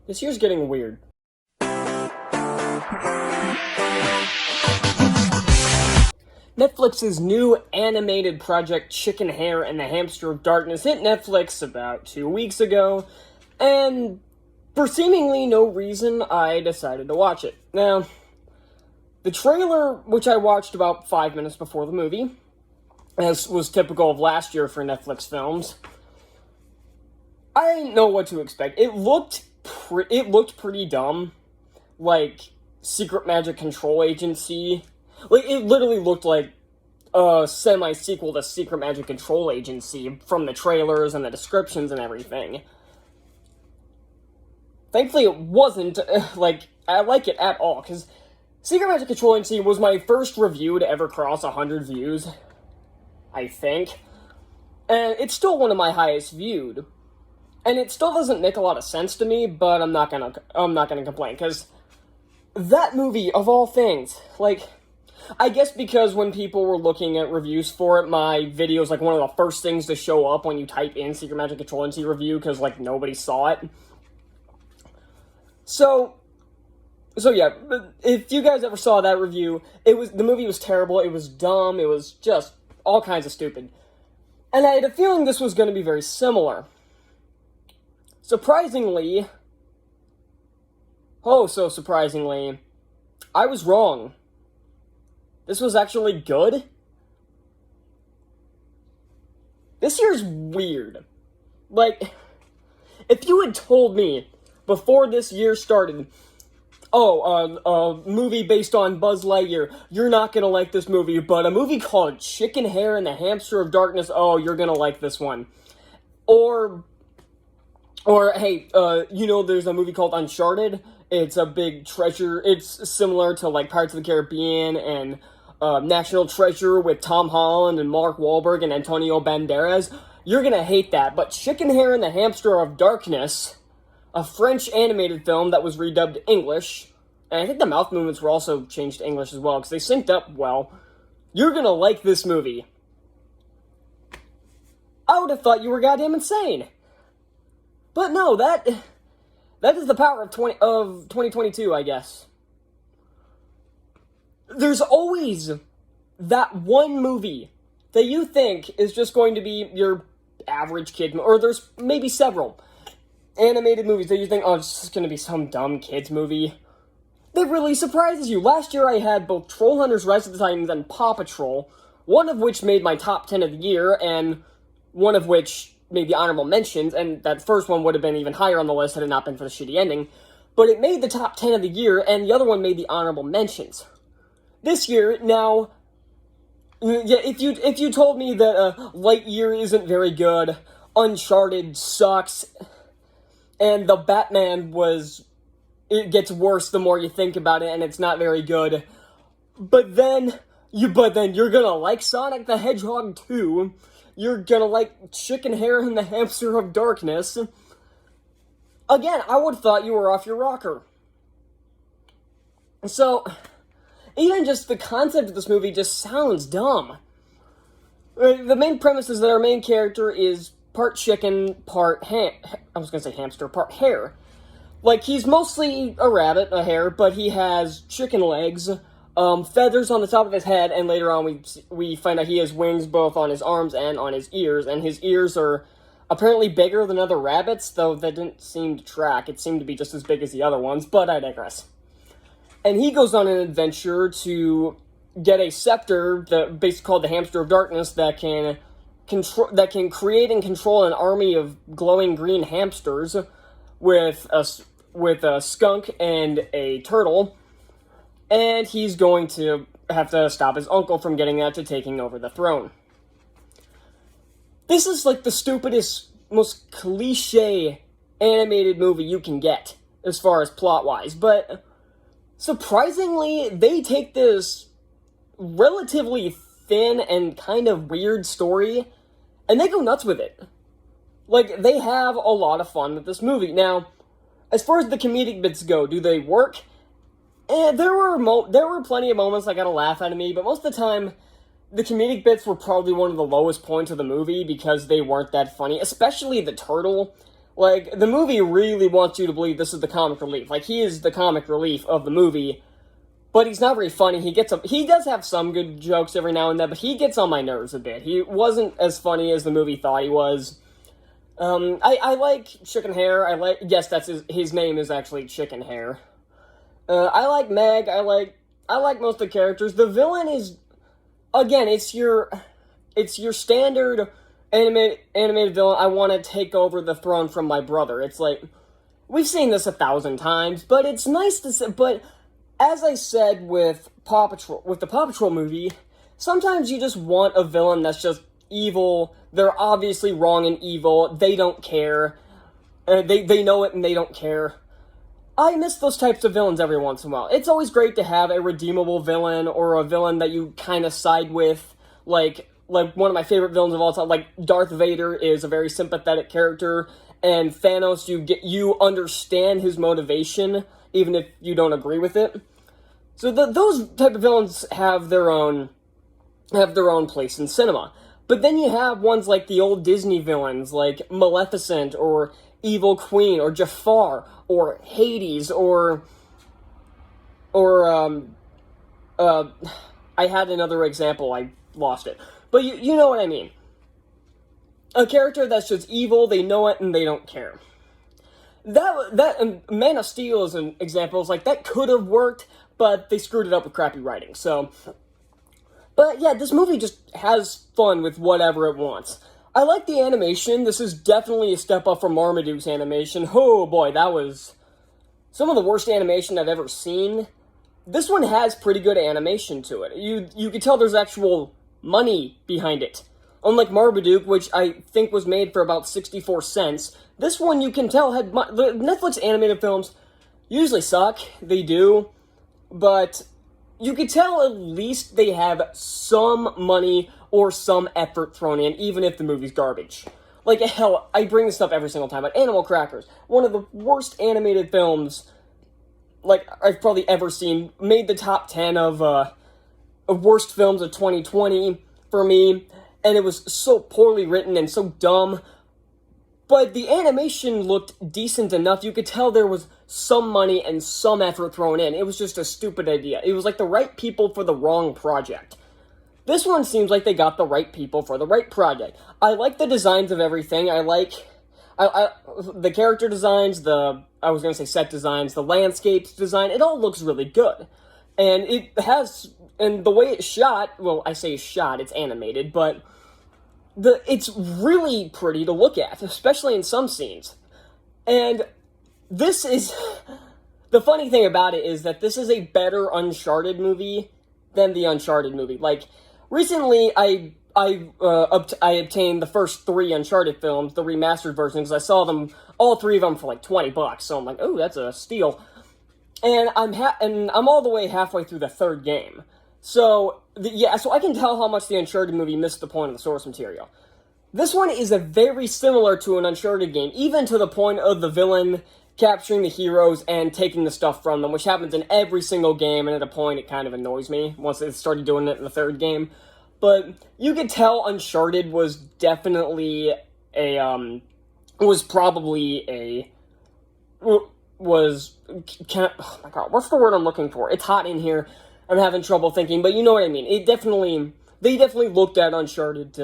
This year's getting weird. Netflix's new animated project Chickenhare and the Hamster of Darkness hit Netflix about 2 weeks ago, and for seemingly no reason, I decided to watch it. Now, the trailer, which I watched about 5 minutes before the movie, as was typical of last year for Netflix films, I didn't know what to expect. It looked pretty dumb, like Secret Magic Control Agency. Like, it literally looked like a semi-sequel to Secret Magic Control Agency from the trailers and the descriptions and everything. Thankfully, it wasn't, I like it at all, because Secret Magic Control Agency was my first review to ever cross 100 views, I think. And it's still one of my highest viewed. And it still doesn't make a lot of sense to me, but I'm not gonna complain, because that movie, of all things, I guess because when people were looking at reviews for it, my video is, one of the first things to show up when you type in Secret Magic Control Agency review, because, nobody saw it. So yeah, if you guys ever saw that review, the movie was terrible, it was dumb, it was just all kinds of stupid. And I had a feeling this was going to be very similar. Surprisingly, I was wrong. This was actually good. This year's weird. If you had told me before this year started, a movie based on Buzz Lightyear, you're not gonna like this movie, but a movie called Chickenhare and the Hamster of Darkness, oh, you're gonna like this one. Or hey, there's a movie called Uncharted. It's a big treasure. It's similar to, Pirates of the Caribbean and National Treasure with Tom Holland and Mark Wahlberg and Antonio Banderas. You're gonna hate that. But Chickenhare and the Hamster of Darkness, a French animated film that was redubbed English, and I think the mouth movements were also changed to English as well, because they synced up well. You're gonna like this movie. I would have thought you were goddamn insane. But no, that is the power of 2022, I guess. There's always that one movie that you think is just going to be your average kid, or there's maybe several animated movies that you think, oh, it's just going to be some dumb kids movie. That really surprises you. Last year I had both Troll Hunters Rise of the Titans and Paw Patrol, one of which made my top 10 of the year, and one of which made the honorable mentions, and that first one would have been even higher on the list had it not been for the shitty ending. But it made the top 10 of the year, and the other one made the honorable mentions. This year, now, yeah, if you told me that Lightyear isn't very good, Uncharted sucks, and the Batman it gets worse the more you think about it, and it's not very good, but then you're gonna like Sonic the Hedgehog 2, you're gonna like Chickenhare and the Hamster of Darkness. Again, I would have thought you were off your rocker. So, even just the concept of this movie just sounds dumb. The main premise is that our main character is part chicken, part hamster, part hare. He's mostly a rabbit, a hare, but he has chicken legs, feathers on the top of his head, and later on we find out he has wings both on his arms and on his ears, and his ears are apparently bigger than other rabbits, though that didn't seem to track. It seemed to be just as big as the other ones, but I digress. And he goes on an adventure to get a scepter, basically called the Hamster of Darkness, that can create and control an army of glowing green hamsters with a skunk and a turtle. And he's going to have to stop his uncle from getting that to taking over the throne. This is the stupidest, most cliche animated movie you can get, as far as plot-wise, but surprisingly, they take this relatively thin and kind of weird story, and they go nuts with it. They have a lot of fun with this movie. Now, as far as the comedic bits go, do they work? There were plenty of moments that got a laugh out of me, but most of the time, the comedic bits were probably one of the lowest points of the movie because they weren't that funny, especially the turtle. Like, the movie really wants you to believe this is the comic relief. Like, he is the comic relief of the movie, but he's not very funny. He does have some good jokes every now and then, but he gets on my nerves a bit. He wasn't as funny as the movie thought he was. I like Chickenhare. Yes, that's his name is actually Chickenhare. I like Meg. I like most of the characters. The villain is, again, it's your standard animated villain. I want to take over the throne from my brother. It's like, we've seen this 1,000 times, but it's nice to say. But as I said with the Paw Patrol movie, sometimes you just want a villain that's just evil. They're obviously wrong and evil. They don't care. They know it and they don't care. I miss those types of villains every once in a while. It's always great to have a redeemable villain or a villain that you kind of side with, like one of my favorite villains of all time. Like Darth Vader is a very sympathetic character, and Thanos, you understand his motivation even if you don't agree with it. So those type of villains have their own place in cinema. But then you have ones like the old Disney villains, like Maleficent, or Evil Queen, or Jafar, or Hades, or I had another example, I lost it. But you know what I mean. A character that's just evil, they know it, and they don't care. That Man of Steel is an example. It's like, that could have worked, but they screwed it up with crappy writing, so. But yeah, this movie just has fun with whatever it wants. I like the animation. This is definitely a step up from Marmaduke's animation. Oh boy, that was some of the worst animation I've ever seen. This one has pretty good animation to it. You can tell there's actual money behind it. Unlike Marmaduke, which I think was made for about 64 cents, this one you can tell had... The Netflix animated films usually suck. They do. But you could tell at least they have some money or some effort thrown in, even if the movie's garbage. Like, hell, I bring this up every single time, but Animal Crackers, one of the worst animated films, like, I've probably ever seen, made the top 10 of worst films of 2020 for me, and it was so poorly written and so dumb, but the animation looked decent enough. You could tell there was some money and some effort thrown in. It was just a stupid idea. It was like the right people for the wrong project. This one seems like they got the right people for the right project. I like the designs of everything. I like the character designs, set designs, the landscapes design. It all looks really good. And the way it's shot, well, I say shot, it's animated, but it's really pretty to look at, especially in some scenes. And this is, the funny thing about it is that this is a better Uncharted movie than the Uncharted movie. Like, recently, I obtained the first 3 Uncharted films, the remastered versions. I saw them, all 3 of them, for like $20. So I'm like, oh, that's a steal. And I'm all the way halfway through the 3rd game. So I can tell how much the Uncharted movie missed the point of the source material. This one is very similar to an Uncharted game, even to the point of the villain capturing the heroes and taking the stuff from them, which happens in every single game, and at a point it kind of annoys me once they started doing it in the 3rd game. But you could tell Uncharted was definitely oh my god, what's the word I'm looking for? It's hot in here. I'm having trouble thinking, but you know what I mean. They definitely looked at Uncharted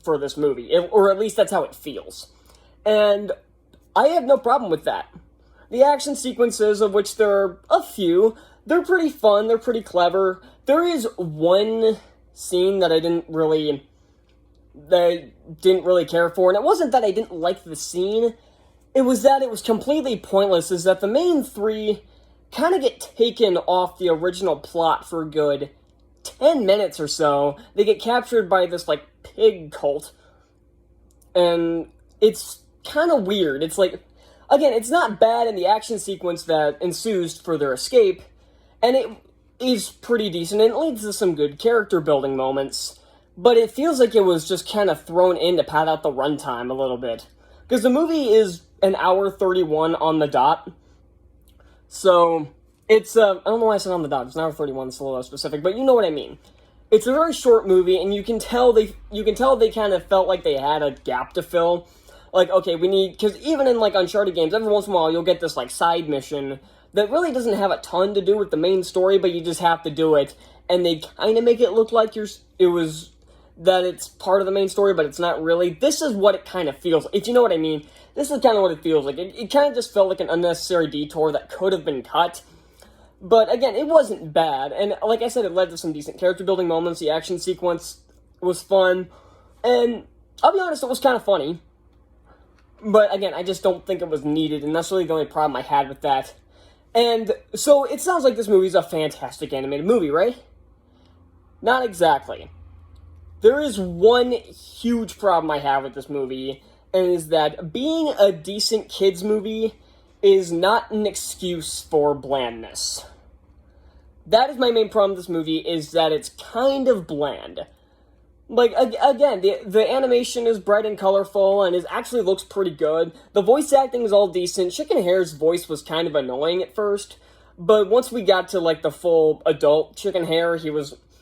for this movie, or at least that's how it feels. And I have no problem with that. The action sequences, of which there are a few, they're pretty fun, they're pretty clever. There is one scene that I didn't really care for, and it wasn't that I didn't like the scene, it was that it was completely pointless, is that the main 3 kind of get taken off the original plot for a good 10 minutes or so. They get captured by this, like, pig cult, and it's kind of weird. It's like, again, it's not bad in the action sequence that ensues for their escape, and it is pretty decent, and it leads to some good character building moments, but it feels like it was just kind of thrown in to pad out the runtime a little bit. Because the movie is an hour 31 on the dot, so it's, I don't know why I said on the dot, it's an hour 31, it's a little specific, but you know what I mean. It's a very short movie, and you can tell they kind of felt like they had a gap to fill. like, okay, we need, because even in, like, Uncharted games, every once in a while, you'll get this, like, side mission that really doesn't have a ton to do with the main story, but you just have to do it, and they kind of make it look like that it's part of the main story, but it's not really. This is what it kind of feels like, if you know what I mean. This is kind of what it feels like. It kind of just felt like an unnecessary detour that could have been cut. But again, it wasn't bad, and like I said, it led to some decent character building moments. The action sequence was fun, and I'll be honest, it was kind of funny. But again, I just don't think it was needed, and that's really the only problem I had with that. And so it sounds like this movie's a fantastic animated movie, right? Not exactly. There is one huge problem I have with this movie, and is that being a decent kids movie is not an excuse for blandness. That is my main problem with this movie, is that it's kind of bland. Like, again, the animation is bright and colorful, and it actually looks pretty good. The voice acting is all decent. Chickenhare's voice was kind of annoying at first, but once we got to, like, the full adult Chickenhare,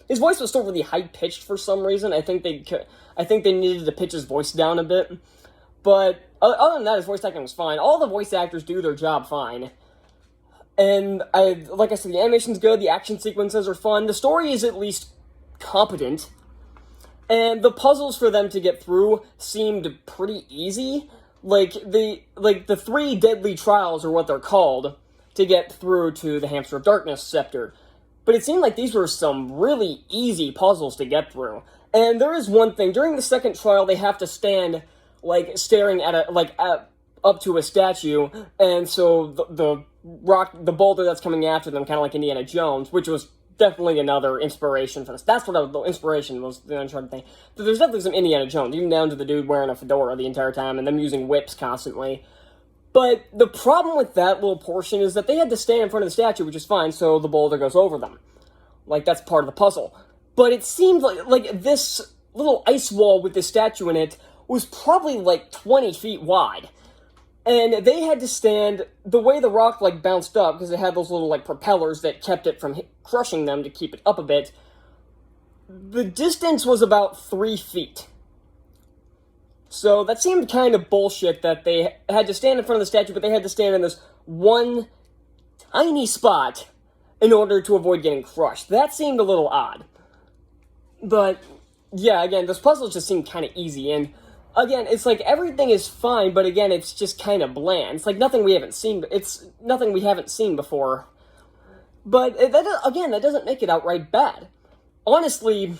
his voice was still really high-pitched for some reason. I think they needed to pitch his voice down a bit. But other than that, his voice acting was fine. All the voice actors do their job fine. And, like I said, the animation's good, the action sequences are fun, the story is at least competent, and the puzzles for them to get through seemed pretty easy. Like, the 3 deadly trials are what they're called, to get through to the Hamster of Darkness scepter. But it seemed like these were some really easy puzzles to get through. And there is one thing, during the second trial, they have to stand, like, staring at up to a statue, and so the boulder that's coming after them, kind of like Indiana Jones, which was definitely another inspiration for this. That's what the inspiration was, the Uncharted thing. But there's definitely some Indiana Jones, even down to the dude wearing a fedora the entire time, and them using whips constantly. But the problem with that little portion is that they had to stand in front of the statue, which is fine, so the boulder goes over them. Like, that's part of the puzzle. But it seemed like this little ice wall with this statue in it was probably, like, 20 feet wide. And they had to stand, the way the rock, like, bounced up, because it had those little, like, propellers that kept it from crushing them to keep it up a bit, the distance was about 3 feet. So that seemed kind of bullshit that they had to stand in front of the statue, but they had to stand in this one tiny spot in order to avoid getting crushed. That seemed a little odd. But, yeah, again, this puzzle just seemed kind of easy, and again, it's like everything is fine, but again, it's just kind of bland. It's like nothing we haven't seen. It's nothing we haven't seen before. But that doesn't make it outright bad. Honestly,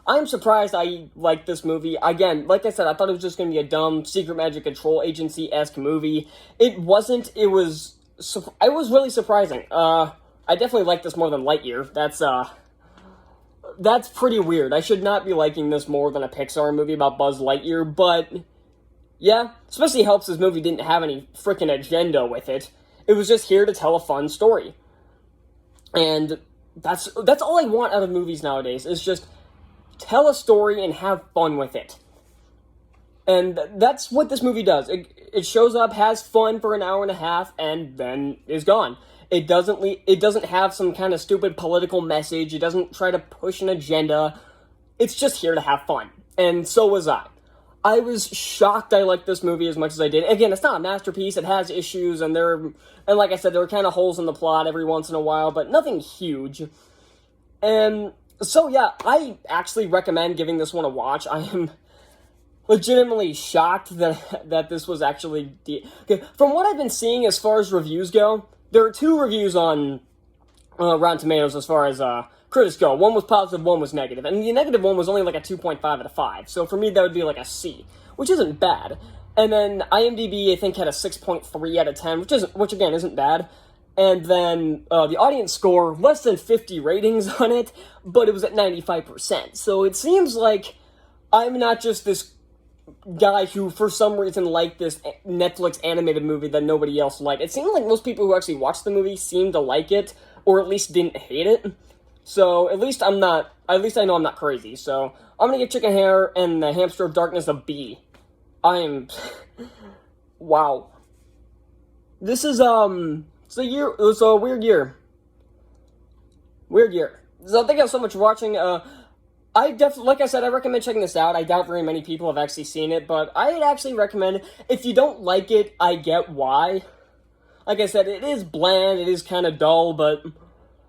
I'm surprised I like this movie. Again, like I said, I thought it was just going to be a dumb Secret Magic Control Agency-esque movie. It wasn't. It was really surprising. I definitely like this more than Lightyear. That's pretty weird. I should not be liking this more than a Pixar movie about Buzz Lightyear, but yeah, especially helps this movie didn't have any freaking agenda with it. It was just here to tell a fun story. And that's all I want out of movies nowadays, is just tell a story and have fun with it. And that's what this movie does. It shows up, has fun for an hour and a half, and then is gone. It doesn't have some kind of stupid political message. It doesn't try to push an agenda. It's just here to have fun. And so was I. I was shocked I liked this movie as much as I did. Again, it's not a masterpiece. It has issues, and like I said, there were kind of holes in the plot every once in a while, but nothing huge. And so, yeah, I actually recommend giving this one a watch. I am legitimately shocked that this was actually... Okay, from what I've been seeing as far as reviews go, there are 2 reviews on Rotten Tomatoes as far as critics go. One was positive, one was negative. And the negative one was only like a 2.5 out of 5. So for me, that would be like a C, which isn't bad. And then IMDb, I think, had a 6.3 out of 10, which again, isn't bad. And then the audience score, less than 50 ratings on it, but it was at 95%. So it seems like I'm not just this guy who, for some reason, liked this Netflix animated movie that nobody else liked. It seemed like most people who actually watched the movie seemed to like it, or at least didn't hate it. So at least I know I'm not crazy. So I'm gonna give Chickenhare and the Hamster of Darkness a B. Wow. This is, it was a weird year. So thank you so much for watching. like I said, I recommend checking this out. I doubt very many people have actually seen it, but I'd actually recommend, if you don't like it, I get why. Like I said, it is bland, it is kind of dull, but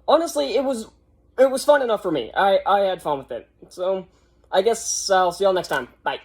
honestly, it was fun enough for me. I had fun with it. So, I guess I'll see y'all next time. Bye.